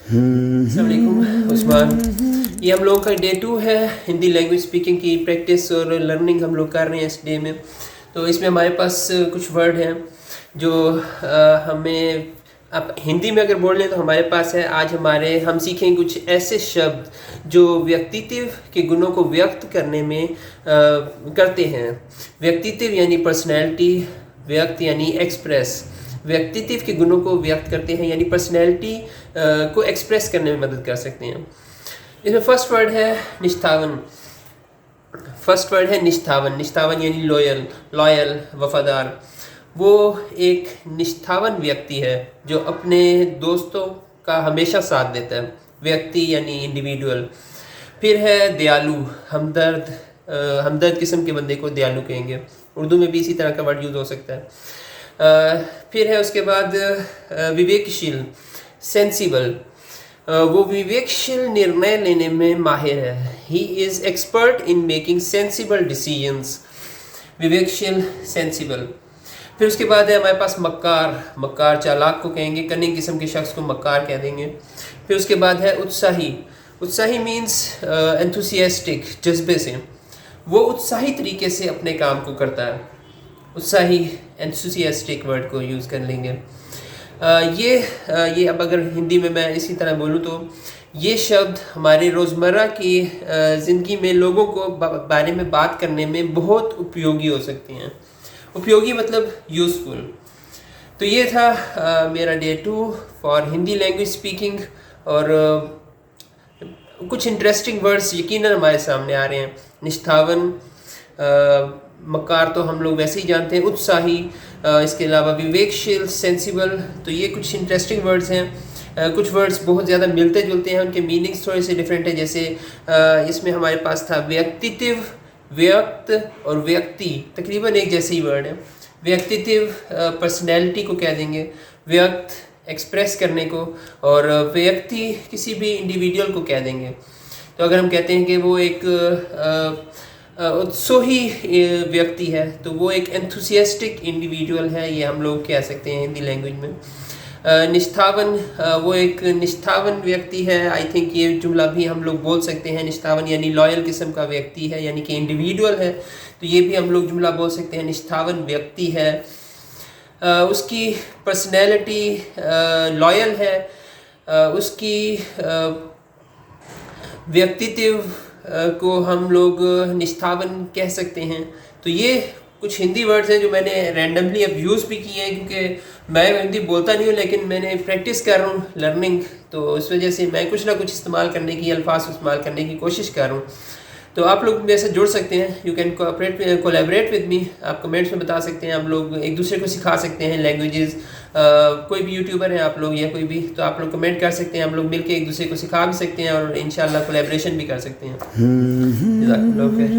अस्सलाम वालेकुम उस्मान। ये हम लोगों का डे 2 है हिंदी लैंग्वेज स्पीकिंग की प्रैक्टिस और लर्निंग हम लोग कर रहे हैं इस डे में। तो इसमें हमारे पास कुछ वर्ड हैं जो हमें अब हिंदी में अगर बोल लें तो हमारे पास है। आज हम सीखेंगे कुछ ऐसे शब्द जो व्यक्तित्व के गुणों को व्यक्त करने में करते हैं। व्यक्तित्व यानी पर्सनैलिटी, व्यक्त यानी एक्सप्रेस। व्यक्तित्व के गुणों को व्यक्त करते हैं यानी पर्सनैलिटी को एक्सप्रेस करने में मदद कर सकते हैं। इसमें फर्स्ट वर्ड है निष्ठावन। फर्स्ट वर्ड है निष्ठावन। निष्ठावन यानी लॉयल, वफादार। वो एक निष्ठावन व्यक्ति है जो अपने दोस्तों का हमेशा साथ देता है। व्यक्ति यानी इंडिविजुअल। फिर है दयालु, हमदर्द किस्म के बंदे को दयालु कहेंगे। उर्दू में भी इसी तरह का वर्ड यूज़ हो सकता है। फिर है उसके बाद विवेकशील, सेंसिबल। वो विवेकशील निर्णय लेने में माहिर है। He is expert in making sensible decisions. विवेकशील, सेंसिबल। फिर उसके बाद है हमारे पास मक्कार चालाक को कहेंगे। कनिंग किस्म के शख्स को मक्कार कह देंगे। फिर उसके बाद है उत्साही मीन्स एंथुसियास्टिक, जज्बे से। वो उत्साही तरीके से अपने काम को करता है। उत्साही, एंथुसियास्टिक वर्ड को यूज़ कर लेंगे। ये अब अगर हिंदी में मैं इसी तरह बोलूँ तो ये शब्द हमारे रोज़मर्रा की ज़िंदगी में लोगों को बारे में बात करने में बहुत उपयोगी हो सकती हैं। उपयोगी मतलब यूज़फुल। तो ये था मेरा day 2 for Hindi language speaking. और कुछ इंटरेस्टिंग वर्ड्स यकीनन हमारे सामने आ रहे हैं। निष्ठावन, मक्कार तो हम लोग वैसे ही जानते हैं। उत्साही, इसके अलावा विवेकशील, सेंसिबल। तो ये कुछ इंटरेस्टिंग वर्ड्स हैं। कुछ वर्ड्स बहुत ज़्यादा मिलते जुलते हैं, उनके मीनिंग्स थोड़े से डिफरेंट हैं। जैसे इसमें हमारे पास था व्यक्तित्व, व्यक्त और व्यक्ति, तकरीबन एक जैसे ही वर्ड है। व्यक्तित्व पर्सनैलिटी को कह देंगे, व्यक्त एक्सप्रेस करने को, और व्यक्ति किसी भी इंडिविजुअल को कह देंगे। तो अगर हम कहते हैं कि वो एक उत्साही व्यक्ति है तो वो एक एंथुसियास्टिक इंडिविजुअल है, ये हम लोग कह सकते हैं हिंदी लैंग्वेज में। निष्ठावन, वो एक निष्ठावन व्यक्ति है। आई थिंक ये जुमला भी हम लोग बोल सकते हैं। निष्ठावन यानी लॉयल किस्म का व्यक्ति है, यानी कि इंडिविजुअल है। तो ये भी हम लोग जुमला बोल सकते हैं, निष्ठावन व्यक्ति है। उसकी पर्सनैलिटी लॉयल है। उसकी व्यक्तित्व को हम लोग निष्ठावन कह सकते हैं। तो ये कुछ हिंदी वर्ड्स हैं जो मैंने रैंडमली अब यूज़ भी किए हैं, क्योंकि मैं हिंदी बोलता नहीं हूँ लेकिन मैंने प्रैक्टिस कर रहा हूँ लर्निंग। तो इस वजह से मैं कुछ ना कुछ इस्तेमाल करने की, अल्फाज इस्तेमाल करने की कोशिश कर रहा हूँ। तो आप लोग मेरे से जुड़ सकते हैं। You can collaborate with me. आप कमेंट्स में बता सकते हैं। हम लोग एक दूसरे को सिखा सकते हैं लैंग्वेजेस। कोई भी यूट्यूबर है आप लोग या कोई भी, तो आप लोग कमेंट कर सकते हैं। हम लोग मिलके एक दूसरे को सिखा भी सकते हैं और इंशाल्लाह कोलैबोरेशन भी कर सकते हैं। जज़ाकल्लाह खैर।